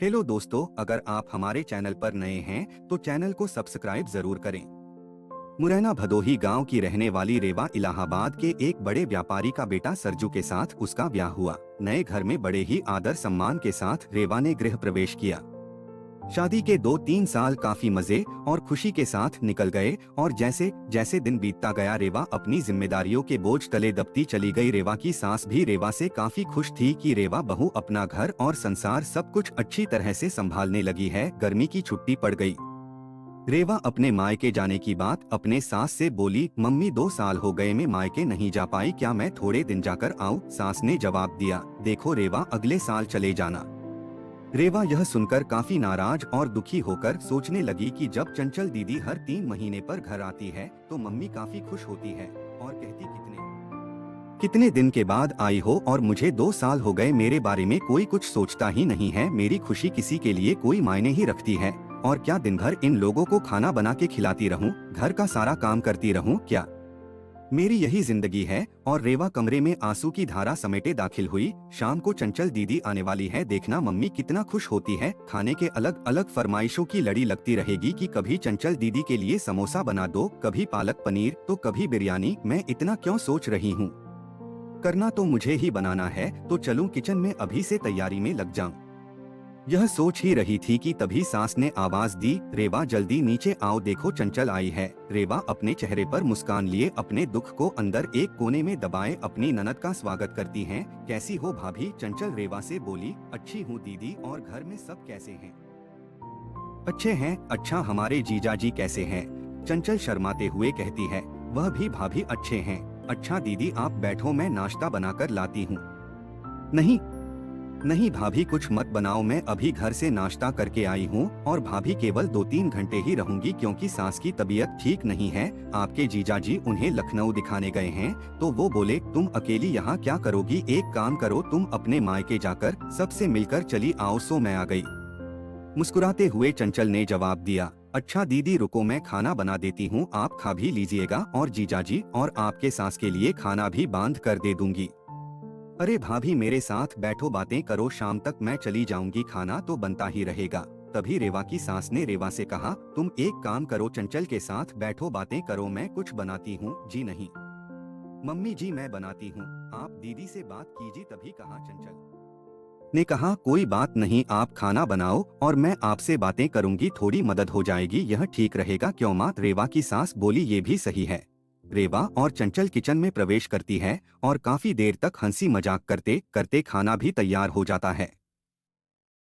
Hello दोस्तों, अगर आप हमारे चैनल पर नए हैं तो चैनल को सब्सक्राइब जरूर करें। मुरैना भदोही गांव की रहने वाली रेवा इलाहाबाद के एक बड़े व्यापारी का बेटा सरजू के साथ उसका ब्याह हुआ। नए घर में बड़े ही आदर सम्मान के साथ रेवा ने गृह प्रवेश किया। शादी के 2-3 साल काफी मजे और खुशी के साथ निकल गए और जैसे जैसे दिन बीतता गया रेवा अपनी जिम्मेदारियों के बोझ तले दबती चली गई। रेवा की सास भी रेवा से काफी खुश थी कि रेवा बहू अपना घर और संसार सब कुछ अच्छी तरह से संभालने लगी है। गर्मी की छुट्टी पड़ गई। रेवा अपने मायके जाने की बात अपने सास से बोली। मम्मी 2 साल हो गए मैं मायके नहीं जा पाई, क्या मैं थोड़े दिन जाकर आऊं? सास ने जवाब दिया, देखो रेवा, अगले साल चले जाना। रेवा यह सुनकर काफी नाराज और दुखी होकर सोचने लगी कि जब चंचल दीदी हर 3 महीने पर घर आती है तो मम्मी काफी खुश होती है और कहती कितने कितने दिन के बाद आई हो और मुझे 2 साल हो गए, मेरे बारे में कोई कुछ सोचता ही नहीं है। मेरी खुशी किसी के लिए कोई मायने ही रखती है? और क्या दिन भर इन लोगों को खाना बना के खिलाती रहूं, घर का सारा काम करती रहूं? क्या मेरी यही जिंदगी है? और रेवा कमरे में आंसू की धारा समेटे दाखिल हुई। शाम को चंचल दीदी आने वाली है, देखना मम्मी कितना खुश होती है। खाने के अलग अलग फरमाइशों की लड़ी लगती रहेगी कि कभी चंचल दीदी के लिए समोसा बना दो, कभी पालक पनीर तो कभी बिरयानी। मैं इतना क्यों सोच रही हूँ, करना तो मुझे ही बनाना है, तो चलूं किचन में अभी से तैयारी में लग जाऊं। यह सोच ही रही थी कि तभी सास ने आवाज दी, रेवा जल्दी नीचे आओ, देखो चंचल आई है। रेवा अपने चेहरे पर मुस्कान लिए अपने दुख को अंदर एक कोने में दबाए अपनी ननद का स्वागत करती हैं। कैसी हो भाभी? चंचल रेवा से बोली। अच्छी हूँ दीदी, और घर में सब कैसे हैं? अच्छे हैं। अच्छा, हमारे जीजाजी कैसे हैं? चंचल शर्माते हुए कहती है। वह भी भाभी अच्छे हैं। अच्छा दीदी आप बैठो, मैं नाश्ता बनाकर लाती हूँ। नहीं नहीं भाभी, कुछ मत बनाओ, मैं अभी घर से नाश्ता करके आई हूँ और भाभी केवल 2-3 घंटे ही रहूंगी क्योंकि सास की तबीयत ठीक नहीं है। आपके जीजाजी उन्हें लखनऊ दिखाने गए हैं तो वो बोले तुम अकेली यहाँ क्या करोगी, एक काम करो तुम अपने मायके जाकर सबसे मिलकर चली आओ। सो मैं आ गई। मुस्कुराते हुए चंचल ने जवाब दिया, अच्छा दीदी रुको, मैं खाना बना देती हूँ, आप खा भी लीजिएगा और जीजाजी और आपके सास के लिए खाना भी बांध कर दे दूंगी। अरे भाभी मेरे साथ बैठो, बातें करो, शाम तक मैं चली जाऊंगी, खाना तो बनता ही रहेगा। तभी रेवा की सास ने रेवा से कहा, तुम एक काम करो, चंचल के साथ बैठो, बातें करो, मैं कुछ बनाती हूँ। जी नहीं मम्मी जी, मैं बनाती हूँ, आप दीदी से बात कीजिए। तभी कहा चंचल ने कहा, कोई बात नहीं, आप खाना बनाओ और मैं आपसे बातें करूंगी, थोड़ी मदद हो जाएगी, यह ठीक रहेगा क्यों माँ? रेवा की सास बोली, ये भी सही है। रेवा और चंचल किचन में प्रवेश करती है और काफी देर तक हंसी मजाक करते करते खाना भी तैयार हो जाता है।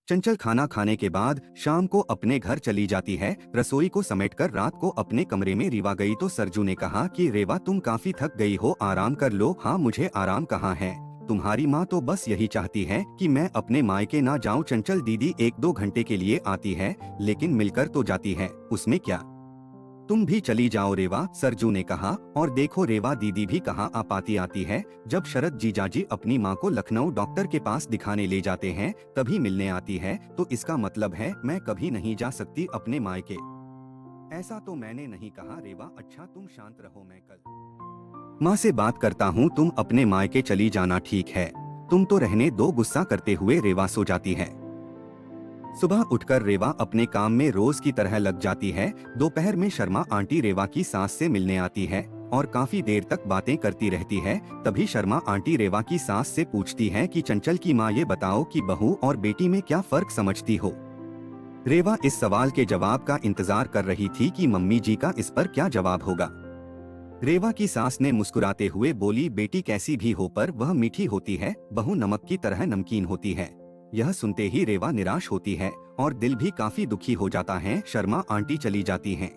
चंचल खाना खाने के बाद शाम को अपने घर चली जाती है। रसोई को समेटकर रात को अपने कमरे में रीवा गई तो सरजू ने कहा कि रेवा तुम काफी थक गई हो, आराम कर लो। हाँ, मुझे आराम कहाँ है, तुम्हारी माँ तो बस यही चाहती है कि मैं अपने मायके ना जाऊं। चंचल दीदी 1-2 घंटे के लिए आती है लेकिन मिलकर तो जाती है, उसमें क्या, तुम भी चली जाओ रेवा, सरजू ने कहा। और देखो रेवा दीदी भी कहाँ आ पाती आती है, जब शरद जीजाजी अपनी माँ को लखनऊ डॉक्टर के पास दिखाने ले जाते हैं तभी मिलने आती है, तो इसका मतलब है मैं कभी नहीं जा सकती अपने मायके। ऐसा तो मैंने नहीं कहा रेवा। अच्छा तुम शांत रहो, मैं कल माँ से बात करता हूँ, तुम अपने मायके चली जाना, ठीक है? तुम तो रहने दो। गुस्सा करते हुए रेवा सो जाती है। सुबह उठकर रेवा अपने काम में रोज की तरह लग जाती है। दोपहर में शर्मा आंटी रेवा की सास से मिलने आती है और काफी देर तक बातें करती रहती है। तभी शर्मा आंटी रेवा की सास से पूछती है कि चंचल की माँ, ये बताओ कि बहू और बेटी में क्या फर्क समझती हो? रेवा इस सवाल के जवाब का इंतजार कर रही थी कि मम्मी जी का इस पर क्या जवाब होगा। रेवा की सास ने मुस्कुराते हुए बोली, बेटी कैसी भी हो पर वह मीठी होती है, बहू नमक की तरह नमकीन होती है। यह सुनते ही रेवा निराश होती है और दिल भी काफी दुखी हो जाता है। शर्मा आंटी चली जाती हैं।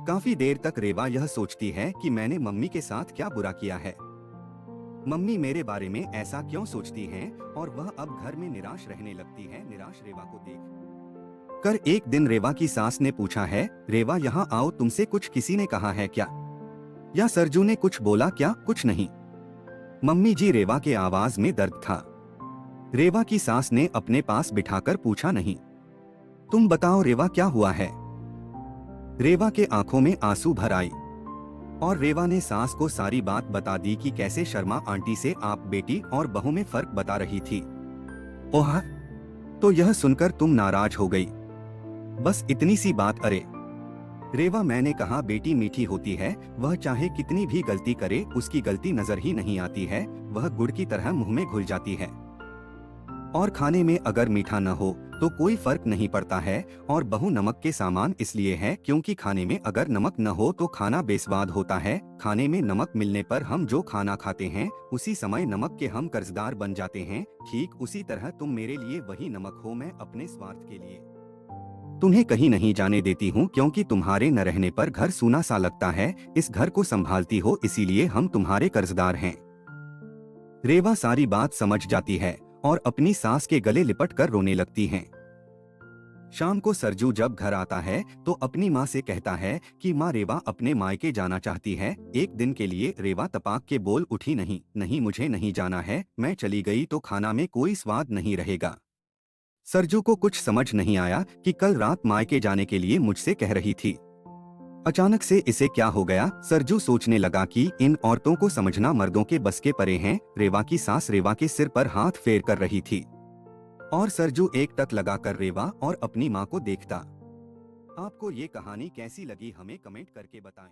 काफी देर तक रेवा यह सोचती है कि मैंने मम्मी के साथ क्या बुरा किया है, मम्मी मेरे बारे में ऐसा क्यों सोचती हैं? और वह अब घर में निराश रहने लगती है। निराश रेवा को देख कर एक दिन रेवा की सास ने पूछा है, रेवा यहाँ आओ, तुमसे कुछ किसी ने कहा है क्या, या सरजू ने कुछ बोला क्या? कुछ नहीं मम्मी जी, रेवा के आवाज में दर्द था। रेवा की सास ने अपने पास बिठाकर पूछा, नहीं तुम बताओ रेवा क्या हुआ है? रेवा के आंखों में आंसू भर आई और रेवा ने सास को सारी बात बता दी कि कैसे शर्मा आंटी से आप बेटी और बहू में फर्क बता रही थी। ओह, तो यह सुनकर तुम नाराज हो गई। बस इतनी सी बात। अरे रेवा, मैंने कहा बेटी मीठी होती है, वह चाहे कितनी भी गलती करे उसकी गलती नजर ही नहीं आती है, वह गुड़ की तरह मुंह में घुल जाती है। और खाने में अगर मीठा न हो तो कोई फर्क नहीं पड़ता है। और बहु नमक के सामान इसलिए है क्योंकि खाने में अगर नमक न हो तो खाना बेस्वाद होता है। खाने में नमक मिलने पर हम जो खाना खाते हैं उसी समय नमक के हम कर्जदार बन जाते हैं। ठीक उसी तरह तुम मेरे लिए वही नमक हो, मैं अपने स्वार्थ के लिए तुम्हें कहीं नहीं जाने देती हूँ क्योंकि तुम्हारे न रहने पर घर सूना सा लगता है। इस घर को संभालती हो इसीलिए हम तुम्हारे कर्जदार हैं। रेवा सारी बात समझ जाती है और अपनी सास के गले लिपट कर रोने लगती हैं। शाम को सरजू जब घर आता है तो अपनी माँ से कहता है कि माँ, रेवा अपने मायके जाना चाहती है एक दिन के लिए। रेवा तपाक के बोल उठी, नहीं नहीं, मुझे नहीं जाना है, मैं चली गई तो खाना में कोई स्वाद नहीं रहेगा। सरजू को कुछ समझ नहीं आया कि कल रात मायके जाने के लिए मुझसे कह रही थी। अचानक से इसे क्या हो गया। सरजू सोचने लगा कि इन औरतों को समझना मर्दों के बस के परे हैं। रेवा की सास रेवा के सिर पर हाथ फेर कर रही थी और सरजू एक टक लगाकर रेवा और अपनी माँ को देखता। आपको ये कहानी कैसी लगी हमें कमेंट करके बताएं।